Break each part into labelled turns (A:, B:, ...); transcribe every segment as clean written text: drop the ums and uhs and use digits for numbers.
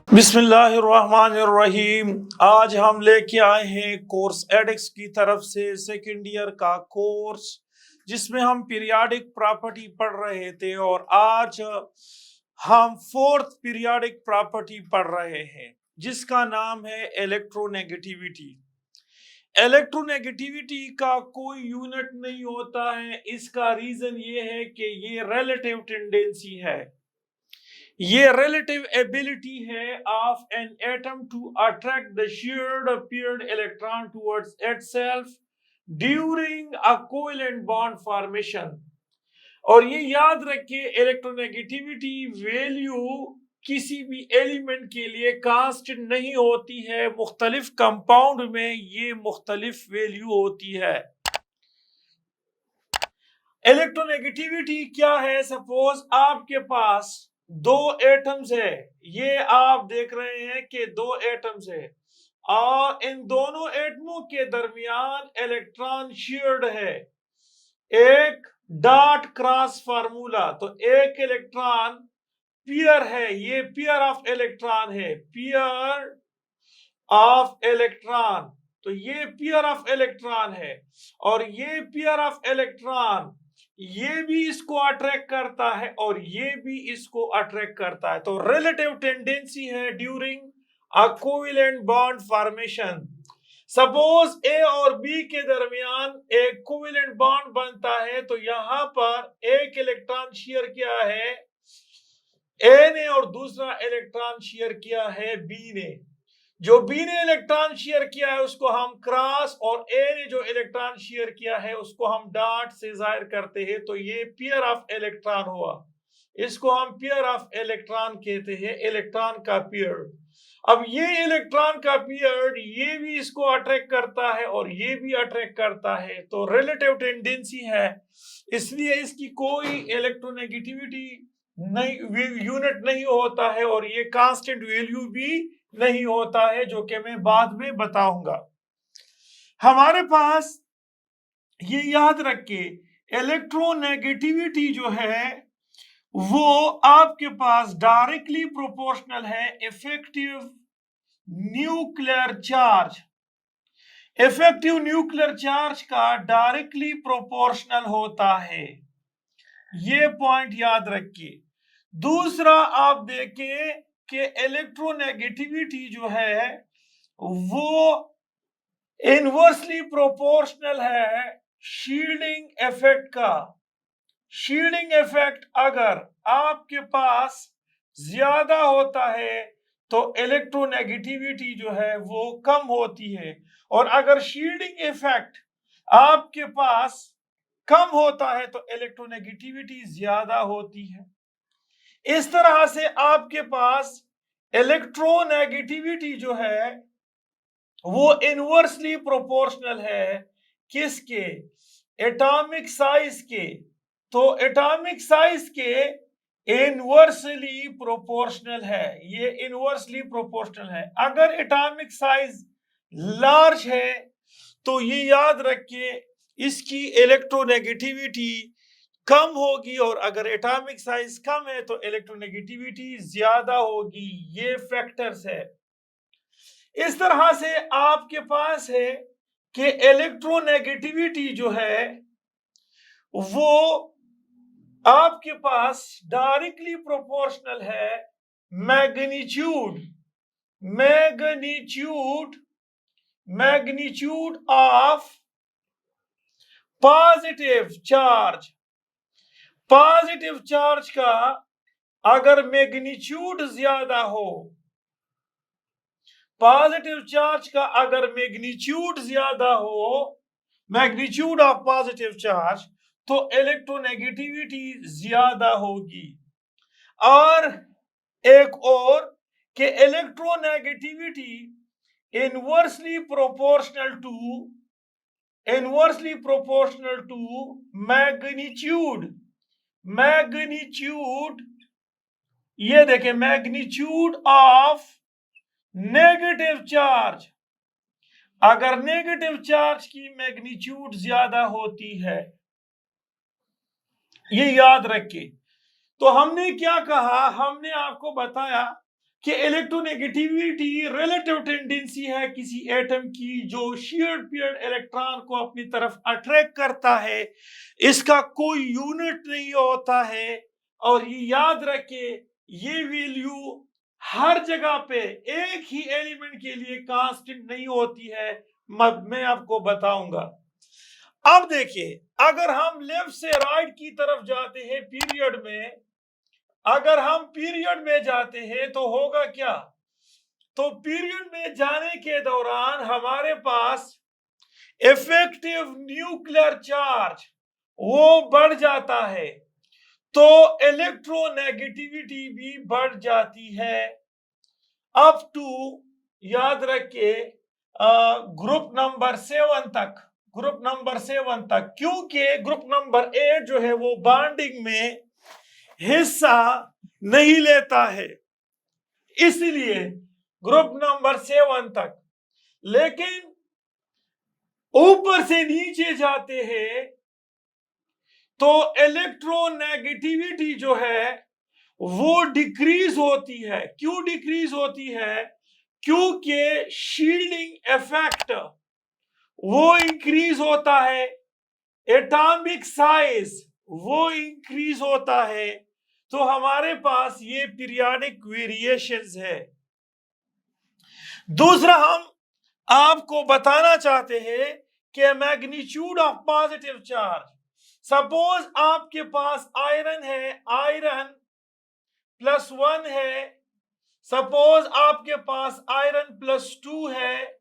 A: बिस्मिल्लाहिर्रहमानिर्रहीम। आज हम लेके आए हैं कोर्स एडिक्स की तरफ से सेकेंड ईयर का कोर्स, जिसमें हम पीरियाडिक प्रॉपर्टी पढ़ रहे थे और आज हम फोर्थ पीरियाडिक प्रॉपर्टी पढ़ रहे हैं जिसका नाम है इलेक्ट्रोनेगेटिविटी। इलेक्ट्रोनेगेटिविटी का कोई यूनिट नहीं होता है। इसका रीजन ये है कि ये रिलेटिव टेंडेंसी है, ये relative ability है of an atom to attract the shared paired electron towards itself during a covalent bond formation। और ये याद रखिए, इलेक्ट्रोनेगेटिविटी वैल्यू किसी भी एलिमेंट के लिए कांस्टेंट नहीं होती है। मुख्तलिफ कंपाउंड में ये मुख्तलिफ वैल्यू होती है। इलेक्ट्रोनेगेटिविटी क्या है? सपोज आपके पास दो एटम्स है, ये आप देख रहे हैं कि दो एटम्स है और इन दोनों एटमों के दरमियान इलेक्ट्रॉन शेयर्ड है। एक डॉट क्रॉस फार्मूला, तो एक इलेक्ट्रॉन पेयर है, ये पेयर ऑफ इलेक्ट्रॉन है, पेयर ऑफ इलेक्ट्रॉन। तो ये पेयर ऑफ इलेक्ट्रॉन है और ये पेयर ऑफ इलेक्ट्रॉन ये भी इसको अट्रैक्ट करता है और ये भी इसको अट्रैक्ट करता है। तो रिलेटिव टेंडेंसी है during a covalent bond formation. Suppose A और बी के दरमियान एक कोवेलेंट बॉन्ड बनता है, तो यहां पर एक इलेक्ट्रॉन शेयर किया है ए ने और दूसरा इलेक्ट्रॉन शेयर किया है बी ने। जो बी ने इलेक्ट्रॉन शेयर किया है उसको हम क्रॉस और ए ने जो इलेक्ट्रॉन शेयर किया है उसको हम डॉट से जाहिर करते हैं। तो ये पेयर ऑफ इलेक्ट्रॉन हुआ, इसको हम पेयर ऑफ इलेक्ट्रॉन कहते हैं, इलेक्ट्रॉन का पेयर। अब ये इलेक्ट्रॉन का पेयर ये भी इसको अट्रैक्ट करता है और ये भी अट्रैक्ट करता है। तो रिलेटिव टेंडेंसी है, इसलिए इसकी कोई इलेक्ट्रोनेगेटिविटी नहीं, यूनिट नहीं होता है और ये कांस्टेंट वैल्यू भी नहीं होता है, जो कि मैं बाद में बताऊंगा। हमारे पास ये याद रखिए, इलेक्ट्रोनेगेटिविटी जो है वो आपके पास डायरेक्टली प्रोपोर्शनल है effective nuclear charge. Effective nuclear charge का डायरेक्टली प्रोपोर्शनल होता है, ये पॉइंट याद रखिए। दूसरा आप देखें कि इलेक्ट्रोनेगेटिविटी जो है वो इनवर्सली प्रोपोर्शनल है शील्डिंग इफेक्ट का। शील्डिंग इफेक्ट अगर आपके पास ज्यादा होता है तो इलेक्ट्रोनेगेटिविटी जो है वो कम होती है, और अगर शील्डिंग इफेक्ट आपके पास कम होता है तो इलेक्ट्रोनेगेटिविटी ज्यादा होती है। इस तरह से आपके पास इलेक्ट्रोनेगेटिविटी जो है वो इनवर्सली प्रोपोर्शनल है किसके? एटॉमिक साइज के। तो एटॉमिक साइज के इनवर्सली प्रोपोर्शनल है, ये इनवर्सली प्रोपोर्शनल है। अगर एटॉमिक साइज लार्ज है तो ये याद रखिए इसकी इलेक्ट्रोनेगेटिविटी कम होगी, और अगर एटॉमिक साइज कम है तो इलेक्ट्रोनेगेटिविटी ज्यादा होगी। ये फैक्टर्स है। इस तरह से आपके पास है कि इलेक्ट्रोनेगेटिविटी जो है वो आपके पास डायरेक्टली प्रोपोर्शनल है magnitude magnitude magnitude of positive charge. Positive charge का अगर मैग्नीट्यूड ज्यादा हो, पॉजिटिव चार्ज का अगर मैग्नीट्यूड ज्यादा हो, मैग्नीट्यूड ऑफ पॉजिटिव चार्ज, तो इलेक्ट्रोनेगेटिविटी ज्यादा होगी। और एक और कि electronegativity inversely proportional to magnitude. ये देखें, मैग्नीट्यूड ऑफ नेगेटिव चार्ज। अगर नेगेटिव चार्ज की मैग्नीट्यूड ज्यादा होती है, ये याद रखिए। तो हमने क्या कहा? हमने आपको बताया कि इलेक्ट्रोनेगेटिविटी रिलेटिव टेंडेंसी है किसी एटम की जो शेयर्ड पेयर्ड इलेक्ट्रॉन को अपनी तरफ अट्रैक्ट करता है। इसका कोई यूनिट नहीं होता है, और ये याद रखिए ये वैल्यू हर जगह पे एक ही एलिमेंट के लिए कांस्टेंट नहीं होती है, मैं आपको बताऊंगा। अब देखिए, अगर हम लेफ्ट से राइट की तरफ जाते हैं पीरियड में, अगर हम पीरियड में जाते हैं तो होगा क्या, तो पीरियड में जाने के दौरान हमारे पास इफेक्टिव न्यूक्लियर चार्ज वो बढ़ जाता है, तो इलेक्ट्रोनेगेटिविटी भी बढ़ जाती है अप टू, याद रखिए, ग्रुप नंबर 7 तक, ग्रुप नंबर 7 तक, क्योंकि ग्रुप नंबर 8 जो है वो बॉन्डिंग में हिस्सा नहीं लेता है, इसलिए ग्रुप नंबर 7 तक। लेकिन ऊपर से नीचे जाते हैं तो इलेक्ट्रोनेगेटिविटी जो है वो डिक्रीज होती है। क्यों डिक्रीज होती है, क्योंकि शील्डिंग इफेक्ट वो इंक्रीज होता है, एटॉमिक साइज वो इंक्रीज होता है, तो हमारे पास ये पीरियोडिक वेरिएशंस है। दूसरा हम आपको बताना चाहते हैं कि magnitude of positive charge, suppose आपके पास आयरन है, आयरन +1 है, सपोज आपके पास आयरन +2 है,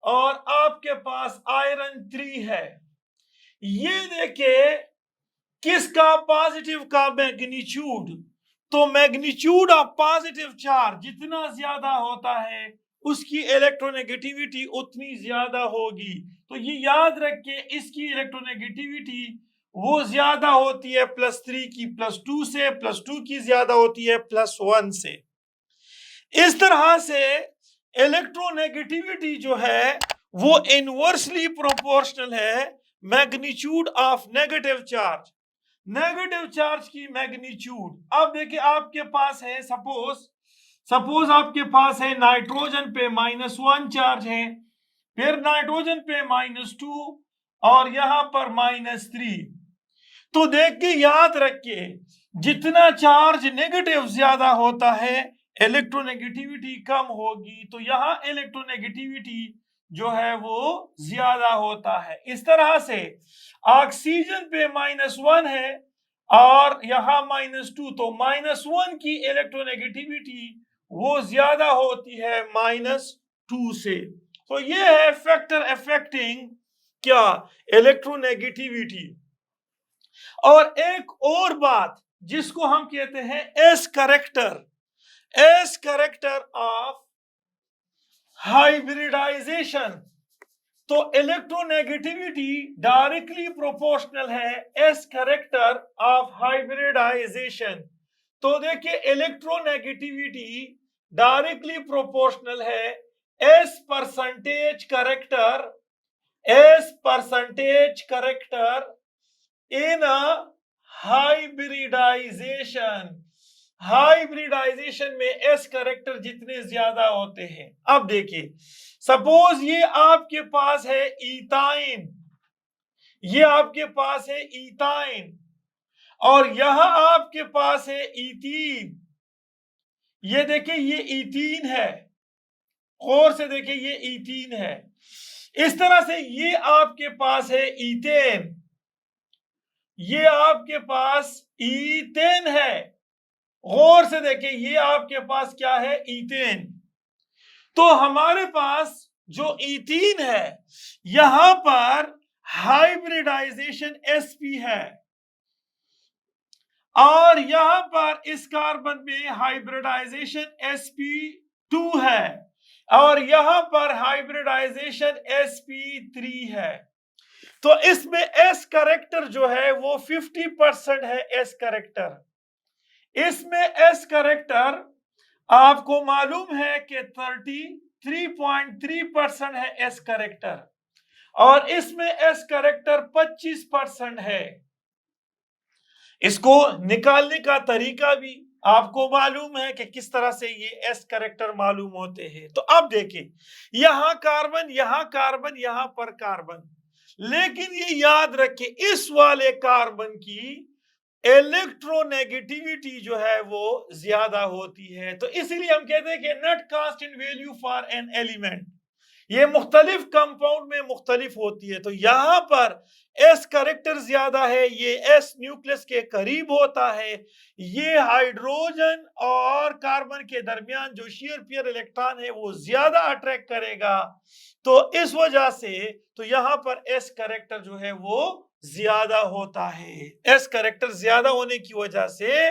A: और आपके पास आयरन 3 है। ये देखिए किसका, पॉजिटिव का मैग्नीट्यूड, तो मैग्नीट्यूड ऑफ पॉजिटिव चार्ज जितना ज्यादा होता है उसकी इलेक्ट्रोनेगेटिविटी उतनी ज्यादा होगी। तो ये याद रखिए, इसकी इलेक्ट्रोनेगेटिविटी वो ज्यादा होती है +3 की +2 से, +2 की ज्यादा होती है +1 से। इस तरह से इलेक्ट्रोनेगेटिविटी जो है वो इनवर्सली प्रोपोर्शनल है magnitude of negative charge, negative charge की मैग्नीट्यूड। अब देखिए आपके पास है, सपोज आपके पास है नाइट्रोजन पे -1 चार्ज है, फिर नाइट्रोजन पे -2 और यहां पर -3। तो देखिए याद रखिए, जितना चार्ज नेगेटिव ज्यादा होता है इलेक्ट्रोनेगेटिविटी कम होगी, तो यहां इलेक्ट्रोनेगेटिविटी जो है वो ज्यादा होता है। इस तरह से ऑक्सीजन पे -1 है और यहां -2, तो -1 की इलेक्ट्रोनेगेटिविटी वो ज्यादा होती है -2 से। तो ये है फैक्टर अफेक्टिंग क्या, इलेक्ट्रोनेगेटिविटी। और एक और बात जिसको हम कहते हैं एस कैरेक्टर ऑफ हाइब्रिडाइजेशन, तो इलेक्ट्रोनेगेटिविटी डायरेक्टली प्रोपोर्शनल है एस कैरेक्टर ऑफ हाइब्रिडाइजेशन। तो देखिए इलेक्ट्रोनेगेटिविटी डायरेक्टली प्रोपोर्शनल है S percentage character in hybridization में एस कैरेक्टर जितने ज्यादा होते हैं। अब देखिए, सपोज ये आपके पास है इथाइन, ये आपके पास है इथाइन, और यहां आपके पास है इथीन। ये देखिए ये इथीन है, और से देखिए ये इथीन है। इस तरह से ये आपके पास है इथेन, ये आपके पास इथेन है, गौर से देखिए ये आपके पास क्या है, इथेन। तो हमारे पास जो इथीन है यहां पर हाइब्रिडाइजेशन sp है, और यहां पर इस कार्बन में हाइब्रिडाइजेशन sp2 है, और यहां पर हाइब्रिडाइजेशन sp3 है। तो इसमें एस कैरेक्टर जो है वो 50% है एस कैरेक्टर। इसमें एस कैरेक्टर आपको मालूम है कि 33.3% है एस कैरेक्टर, और इसमें एस कैरेक्टर 25% है। इसको निकालने का तरीका भी आपको मालूम है कि किस तरह से ये एस कैरेक्टर मालूम होते हैं। तो अब देखें, यहां कार्बन, यहां पर कार्बन, लेकिन ये याद रखें इस वाले कार्बन की इलेक्ट्रोनेगेटिविटी जो है वो ज्यादा होती है। तो इसलिए हम कहते हैं कि net constant value for an element ये मुख्तलिफ कंपाउंड में मुख्तलिफ होती है। तो यहां पर एस करेक्टर ज्यादा है, ये एस न्यूक्लियस के करीब होता है, ये हाइड्रोजन और कार्बन के दरमियान जो शेयर पेयर इलेक्ट्रॉन है वो ज्यादा अट्रैक्ट करेगा। तो इस वजह से तो यहां पर एस करेक्टर जो है वो ज्यादा होता है। एस करेक्टर ज्यादा होने की वजह से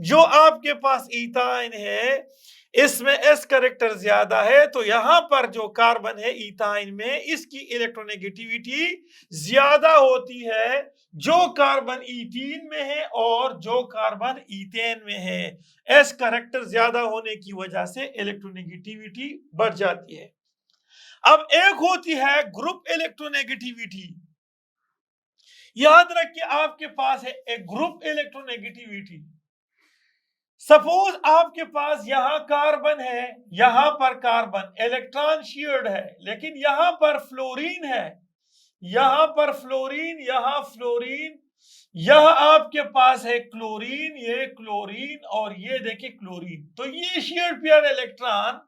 A: जो आपके पास इथाइन है इसमें एस करेक्टर ज्यादा है, तो यहां पर जो कार्बन है इथाइन में इसकी इलेक्ट्रोनेगेटिविटी ज्यादा होती है जो कार्बन इथीन में है और जो कार्बन इथेन में है। एस करेक्टर ज्यादा होने की वजह से इलेक्ट्रोनेगेटिविटी बढ़ जाती है। अब एक होती है ग्रुप इलेक्ट्रोनेगेटिविटी। याद रखिए आपके पास है एक ग्रुप इलेक्ट्रोनेगेटिविटी। सपोज आपके पास यहां कार्बन है, यहां पर कार्बन इलेक्ट्रॉन शेयर्ड है, लेकिन यहां पर फ्लोरीन है, यहां पर फ्लोरीन, यहां फ्लोरीन, यह आपके पास है क्लोरीन, ये क्लोरीन और ये देखिए क्लोरीन। तो ये शेयर्ड पेयर इलेक्ट्रॉन,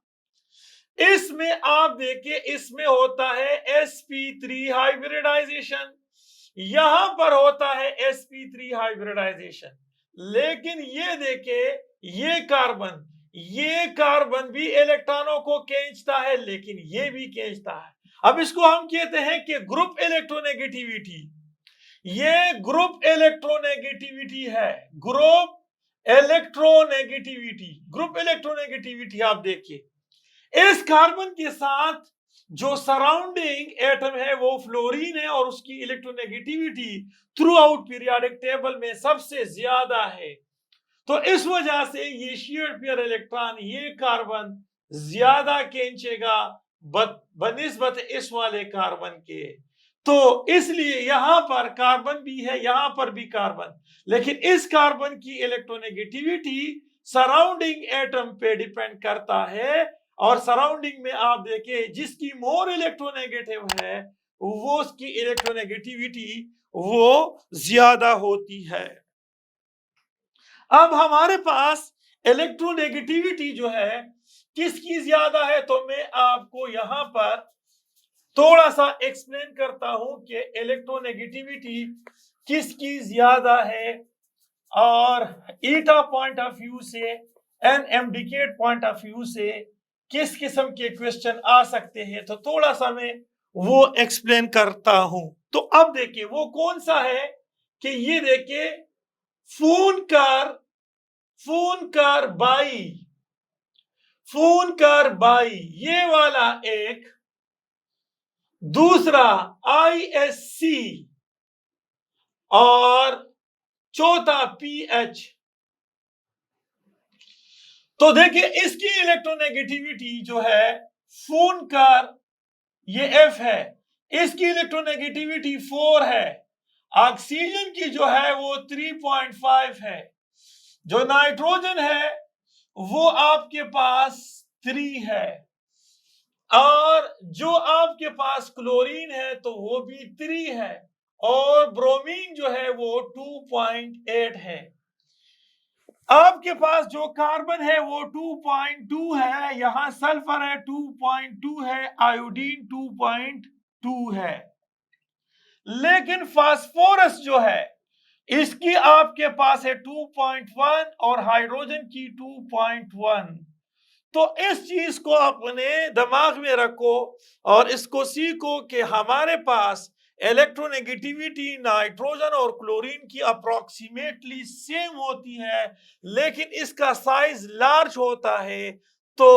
A: इसमें आप देखिए इसमें होता है sp3 हाइब्रिडाइजेशन, यहां पर होता है sp3 हाइब्रिडाइजेशन। लेकिन ये देखे ये कार्बन भी इलेक्ट्रॉनों को खींचता है, लेकिन ये भी खींचता है। अब इसको हम कहते हैं कि ग्रुप इलेक्ट्रोनेगेटिविटी। ये ग्रुप इलेक्ट्रोनेगेटिविटी है, ग्रुप इलेक्ट्रोनेगेटिविटी आप देखिए इस कार्बन के साथ जो सराउंडिंग एटम है वो फ्लोरीन है और उसकी electronegativity through out periodic table में सबसे ज्यादा है। तो इस वजह से ये शेयर्ड पेयर इलेक्ट्रॉन ये कार्बन ज्यादा खींचेगा बनिस्बत इस वाले कार्बन के। तो इसलिए यहां पर कार्बन भी है, यहां पर भी कार्बन, लेकिन इस कार्बन की इलेक्ट्रोनेगेटिविटी सराउंडिंग एटम पे डिपेंड करता है। और सराउंडिंग में आप देखिए जिसकी मोर इलेक्ट्रोनेगेटिव है वो उसकी इलेक्ट्रोनेगेटिविटी वो ज्यादा होती है। अब हमारे पास इलेक्ट्रोनेगेटिविटी जो है किसकी ज्यादा है, तो मैं आपको यहां पर थोड़ा सा एक्सप्लेन करता हूं कि इलेक्ट्रोनेगेटिविटी किसकी ज्यादा है और ईटा पॉइंट ऑफ व्यू से, एनएमडीकेट पॉइंट ऑफ व्यू से किस किस्म के क्वेश्चन आ सकते हैं। तो थोड़ा सा मैं वो एक्सप्लेन करता हूं। तो अब देखिए वो कौन सा है कि ये देखिए फोन कार बाई ये वाला एक, दूसरा ISC और चौथा PH। तो देखिए इसकी इलेक्ट्रोनेगेटिविटी जो है फोन कार ये F है, इसकी इलेक्ट्रोनेगेटिविटी 4 है। ऑक्सीजन की जो है वो 3.5 है, जो नाइट्रोजन है वो आपके पास 3 है और जो आपके पास क्लोरीन है तो वो भी 3 है और ब्रोमीन जो है वो 2.8 है। आपके पास जो कार्बन है वो 2.2 है, यहां सल्फर है 2.2 है, आयोडीन 2.2 है। लेकिन फास्फोरस जो है इसकी आपके पास है 2.1 और हाइड्रोजन की 2.1। तो इस चीज को अपने दिमाग में रखो और इसको सीखो कि हमारे पास इलेक्ट्रोनेगेटिविटी नाइट्रोजन और क्लोरीन की अप्रोक्सीमेटली सेम होती है, लेकिन इसका साइज लार्ज होता है। तो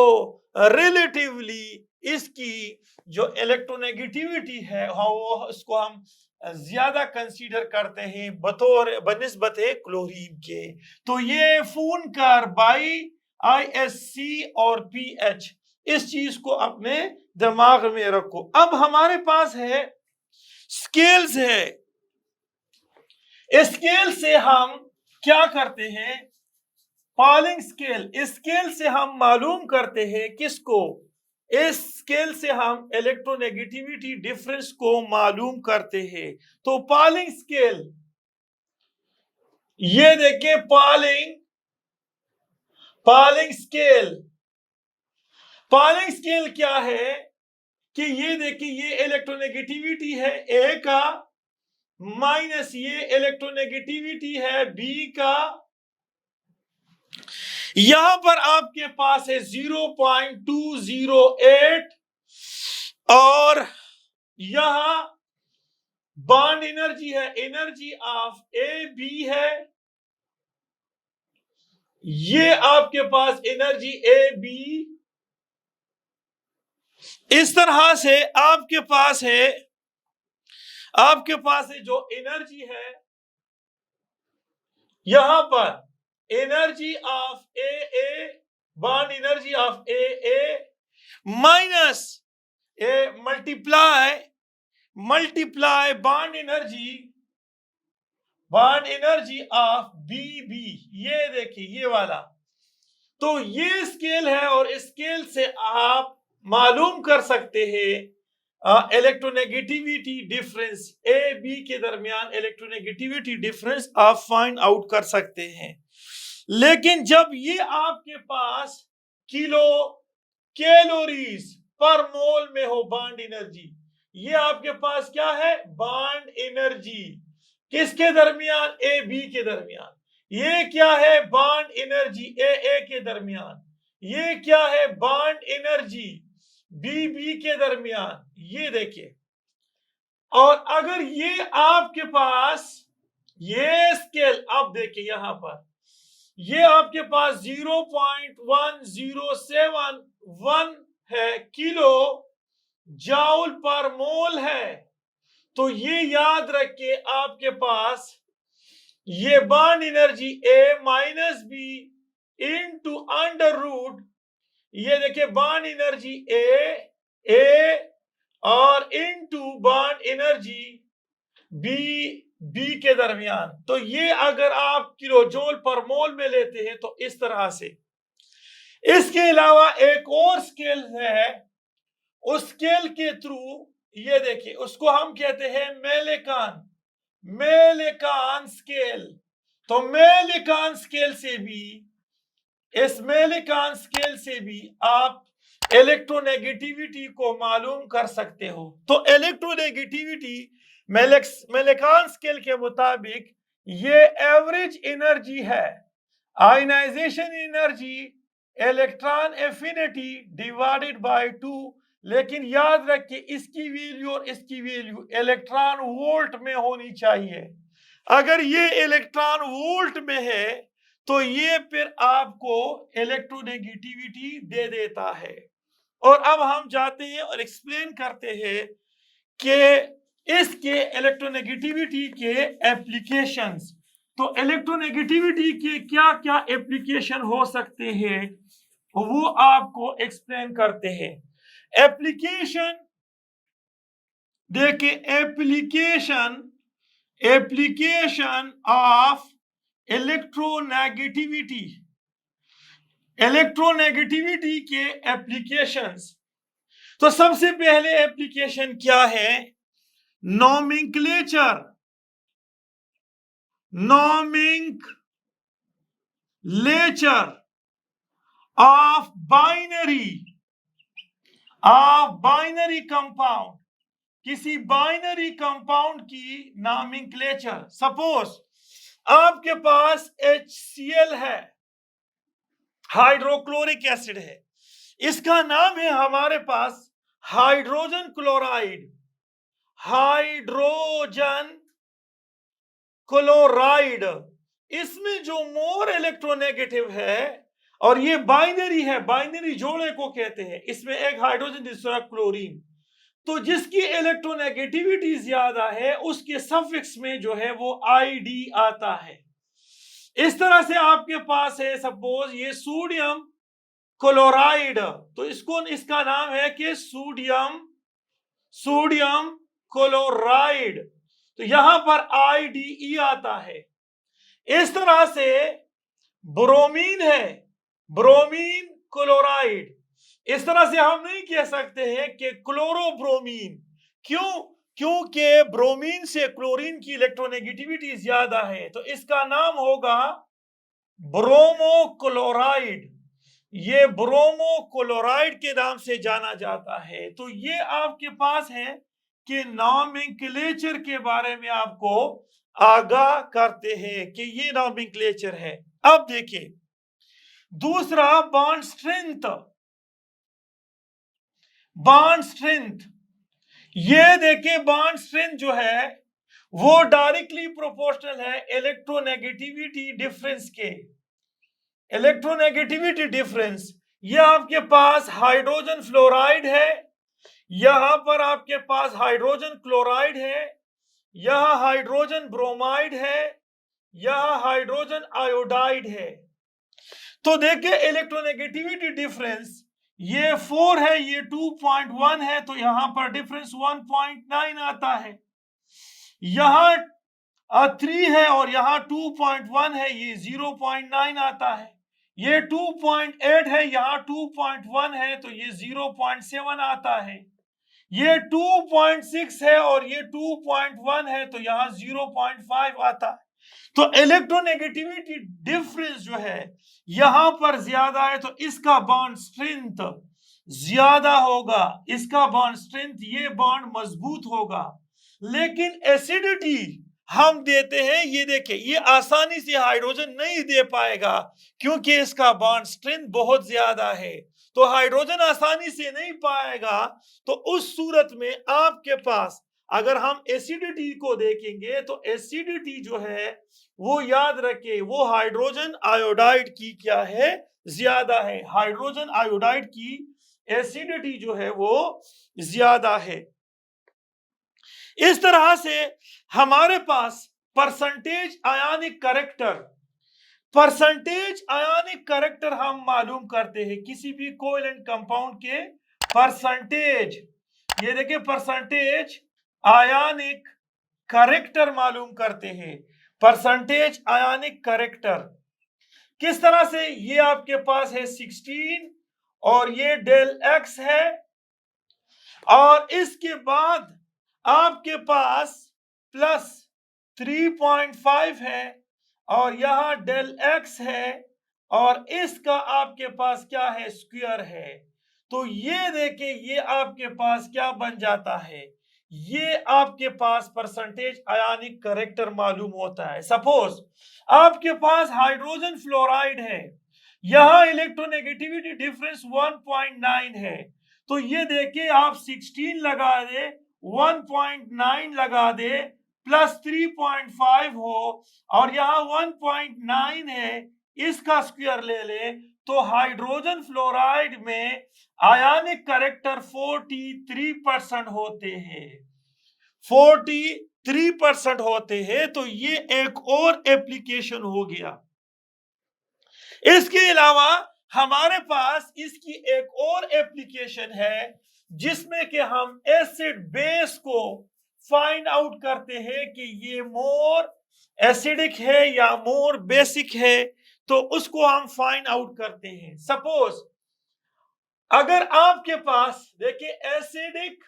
A: रिलेटिवली इसकी जो इलेक्ट्रोनेगेटिविटी है वो इसको हम ज्यादा कंसीडर करते हैं बतौर बनिस्बत क्लोरीन के। तो ये फोन कार बाई ISC और PH, इस चीज को अपने दिमाग में रखो। अब हमारे पास है स्केल्स है, स्केल से हम क्या करते हैं, पॉलिंग स्केल, स्केल से हम मालूम करते हैं किसको, इस स्केल से हम इलेक्ट्रोनेगेटिविटी डिफरेंस को मालूम करते हैं। तो पॉलिंग स्केल, ये देखिए पॉलिंग स्केल, पॉलिंग स्केल क्या है कि ये देखिए ये इलेक्ट्रोनेगेटिविटी है ए का, माइनस ये इलेक्ट्रोनेगेटिविटी है बी का, यहां पर आपके पास है 0.208 और यहां बॉन्ड एनर्जी है, एनर्जी ऑफ ए बी है, ये आपके पास एनर्जी ए बी, इस तरह से आपके पास है जो एनर्जी है यहां पर energy of A bond energy of A minus A multiply bond energy of B, ये देखिए ये वाला। तो ये स्केल है और स्केल से आप मालूम कर सकते हैं इलेक्ट्रोनेगेटिविटी डिफरेंस ए बी के दरमियान, इलेक्ट्रोनेगेटिविटी डिफरेंस आप फाइंड आउट कर सकते हैं। लेकिन जब ये आपके पास कैलोरीज पर मोल में हो बॉन्ड एनर्जी, ये आपके पास क्या है, बॉन्ड एनर्जी किसके दरमियान, ए बी के दरमियान, ये क्या है, बॉन्ड एनर्जी ए के दरमियान, ये क्या है, बॉन्ड एनर्जी बी के दरमियान, ये देखिए। और अगर ये आपके पास ये स्केल, आप देखिए यहां पर ये आपके पास 0.1071 है किलो जाउल पर मोल है, तो ये याद रखिए आपके पास ये bond energy A minus B into under root, ये देखिए बॉन्ड एनर्जी ए और इनटू बॉन्ड एनर्जी बी के दरमियान। तो ये अगर आप किलो जूल पर मोल में लेते हैं तो इस तरह से। इसके अलावा एक और स्केल है, उस स्केल के थ्रू ये देखिए उसको हम कहते हैं मेलेकान स्केल। तो मेलेकान स्केल से भी आप इलेक्ट्रोनेगेटिविटी को मालूम कर सकते हो। तो इलेक्ट्रोनेगेटिविटी मेलेकान स्केल के मुताबिक ये एवरेज एनर्जी है, ionization energy, electron affinity divided by 2। लेकिन याद रखिए इसकी वैल्यू और इसकी वैल्यू इलेक्ट्रॉन वोल्ट में होनी चाहिए। अगर ये इलेक्ट्रॉन वोल्ट में है तो ये फिर आपको इलेक्ट्रोनेगेटिविटी दे देता है। और अब हम जाते हैं और एक्सप्लेन करते हैं कि इसके इलेक्ट्रोनेगेटिविटी के एप्लीकेशंस। तो इलेक्ट्रोनेगेटिविटी के क्या क्या एप्लीकेशन हो सकते हैं वो आपको एक्सप्लेन करते हैं। एप्लीकेशन देखिए, एप्लीकेशन ऑफ इलेक्ट्रोनेगेटिविटी के एप्लीकेशंस। तो सबसे पहले एप्लीकेशन क्या है, नोमेनक्लेचर ऑफ बाइनरी कंपाउंड, किसी बाइनरी कंपाउंड की नोमेनक्लेचर। सपोज आपके पास HCl है, हाइड्रोक्लोरिक एसिड है, इसका नाम है हमारे पास हाइड्रोजन क्लोराइड। इसमें जो मोर इलेक्ट्रोनेगेटिव है और ये बाइनरी है, बाइनरी जोड़े को कहते हैं, इसमें एक हाइड्रोजन दूसरा क्लोरीन, तो जिसकी इलेक्ट्रोनेगेटिविटी ज्यादा है उसके सफिक्स में जो है वो ID आता है। इस तरह से आपके पास है सपोज ये सोडियम क्लोराइड, तो इसका नाम है कि सोडियम क्लोराइड, तो यहां पर IDE आता है। इस तरह से ब्रोमीन है, ब्रोमीन क्लोराइड। इस तरह से हम नहीं कह सकते हैं कि क्लोरोब्रोमीन। क्यों? क्योंकि ब्रोमीन से क्लोरीन की इलेक्ट्रोनेगेटिविटी ज्यादा है, तो इसका नाम होगा ब्रोमोक्लोराइड। ये ब्रोमोक्लोराइड के नाम से जाना जाता है। तो ये आपके पास है कि नॉमेनक्लेचर के बारे में आपको आगाह करते हैं कि ये नॉमेनक्लेचर है। अब देखिए दूसरा बॉन्ड स्ट्रेंथ। बॉन्ड स्ट्रेंथ, ये देखिए बॉन्ड स्ट्रेंथ जो है वो डायरेक्टली प्रोपोर्शनल है इलेक्ट्रोनेगेटिविटी डिफरेंस के। इलेक्ट्रोनेगेटिविटी डिफरेंस, ये आपके पास हाइड्रोजन फ्लोराइड है, यहां पर आपके पास हाइड्रोजन क्लोराइड है, यहां हाइड्रोजन ब्रोमाइड है, यहां हाइड्रोजन आयोडाइड है। तो देखिए इलेक्ट्रोनेगेटिविटी डिफरेंस ये 4 है, ये 2.1 है, तो यहां पर डिफरेंस 1.9 आता है। यहां 3 है और यहां 2.1 है, ये 0.9 आता है। ये 2.8 है, यहां 2.1 है, तो ये 0.7 आता है। ये 2.6 है और ये 2.1 है, तो यहां 0.5 आता है। तो इलेक्ट्रोनेगेटिविटी डिफरेंस जो है यहां पर ज्यादा है, तो इसका बॉन्ड स्ट्रेंथ ज्यादा होगा, इसका बॉन्ड स्ट्रेंथ, ये बॉन्ड मजबूत होगा। लेकिन एसिडिटी हम देते हैं, ये देखें ये आसानी से हाइड्रोजन नहीं दे पाएगा क्योंकि इसका बॉन्ड स्ट्रेंथ बहुत ज्यादा है, तो हाइड्रोजन आसानी से नहीं पाएगा। तो उस सूरत में आपके पास अगर हम एसिडिटी को देखेंगे तो एसिडिटी जो है वो याद रखे वो हाइड्रोजन आयोडाइड की क्या है, ज्यादा है। हाइड्रोजन आयोडाइड की एसिडिटी जो है वो ज्यादा है। इस तरह से हमारे पास percentage ionic character, percentage ionic character हम मालूम करते हैं किसी भी कोवेलेंट कंपाउंड के परसेंटेज। ये देखिए परसेंटेज आयनिक कैरेक्टर मालूम करते हैं। परसेंटेज आयनिक कैरेक्टर किस तरह से, ये आपके पास है 16 और ये डेल एक्स है, और इसके बाद आपके पास प्लस 3.5 है और यहां डेल एक्स है और इसका आपके पास क्या है, स्क्वायर है। तो ये देखिए ये आपके पास क्या बन जाता है, ये आपके पास परसेंटेज आयनिक कैरेक्टर मालूम होता है। सपोज आपके पास हाइड्रोजन फ्लोराइड है, यहां इलेक्ट्रोनेगेटिविटी डिफरेंस 1.9 है, तो ये देखिए आप 16 लगा दे, 1.9 लगा दे, प्लस 3.5 हो और यहां 1.9 है, इसका स्क्वायर ले ले, तो हाइड्रोजन फ्लोराइड में आयनिक कैरेक्टर 43% होते हैं, 43% होते हैं। तो ये एक और एप्लीकेशन हो गया। इसके अलावा हमारे पास इसकी एक और एप्लीकेशन है जिसमें कि हम एसिड बेस को फाइंड आउट करते हैं कि ये मोर एसिडिक है या मोर बेसिक है, तो उसको हम फाइंड आउट करते हैं। सपोज अगर आपके पास देखिए acidic,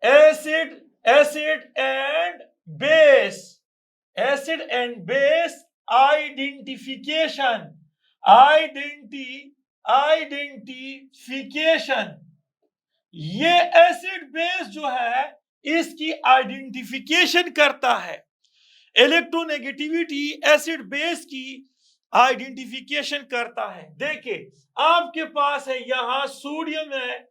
A: acid and base, acid and base identification, identification, ये एसिड बेस जो है इसकी आइडेंटिफिकेशन करता है। इलेक्ट्रोनेगेटिविटी एसिड बेस की आइडेंटिफिकेशन करता है। देखिए आपके पास है यहां सोडियम है,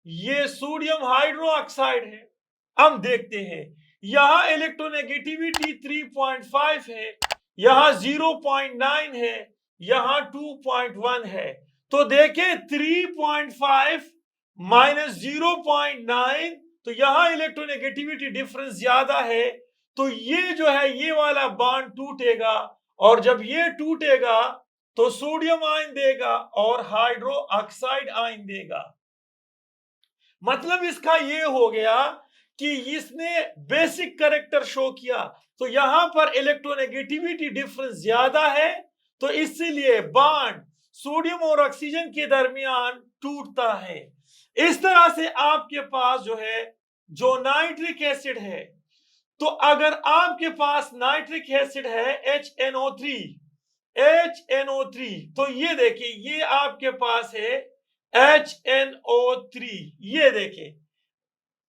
A: ये सोडियम हाइड्रोक्साइड है। हम देखते हैं यहां इलेक्ट्रोनेगेटिविटी 3.5 है, यहां 0.9 है, यहां 2.1 है। तो देखिए 3.5 माइनस 0.9, तो यहां इलेक्ट्रोनेगेटिविटी डिफरेंस ज्यादा है, तो ये जो है ये वाला बॉन्ड टूटेगा, और जब ये टूटेगा तो सोडियम आयन देगा और हाइड्रो ऑक्साइड आयन देगा। मतलब इसका ये हो गया कि इसने बेसिक कैरेक्टर शो किया, तो यहां पर इलेक्ट्रोनेगेटिविटी डिफरेंस ज्यादा है, तो इसीलिए बॉन्ड सोडियम और ऑक्सीजन के दरमियान टूटता है। इस तरह से आपके पास जो है जो नाइट्रिक एसिड है, तो अगर आपके पास नाइट्रिक एसिड है HNO3, तो ये देखिए ये आपके पास है HNO3, ये देखिए।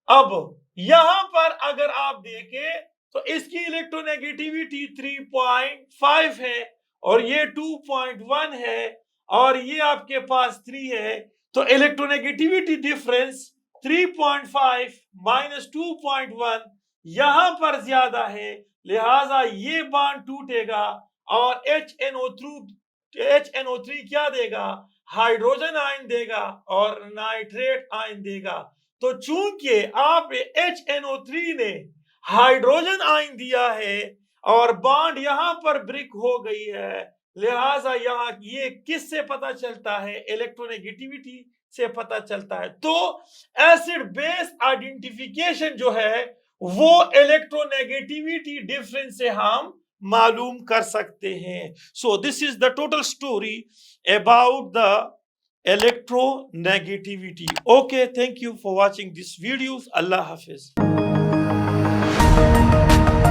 A: अब यहां पर अगर आप देखें तो इसकी इलेक्ट्रोनेगेटिविटी 3.5 है और ये 2.1 है और ये आपके पास 3 है, तो इलेक्ट्रोनेगेटिविटी डिफरेंस 3.5 माइनस 2.1 यहां पर ज्यादा है, लिहाजा ये बॉन्ड टूटेगा और HNO3 क्या देगा, हाइड्रोजन आयन देगा और नाइट्रेट आयन देगा। तो चूंकि आप HNO3 ने हाइड्रोजन आयन दिया है और बॉन्ड यहां पर ब्रेक हो गई है, लिहाजा यहाँ ये किससे पता चलता है, इलेक्ट्रोनेगेटिविटी से पता चलता है। तो एसिड बेस आइडेंटिफिकेशन जो है वो इलेक्ट्रोनेगेटिविटी डिफरेंस से हम मालूम कर सकते हैं। So this is the total story about the electronegativity. Okay, thank you for watching this videos. Allah Hafiz.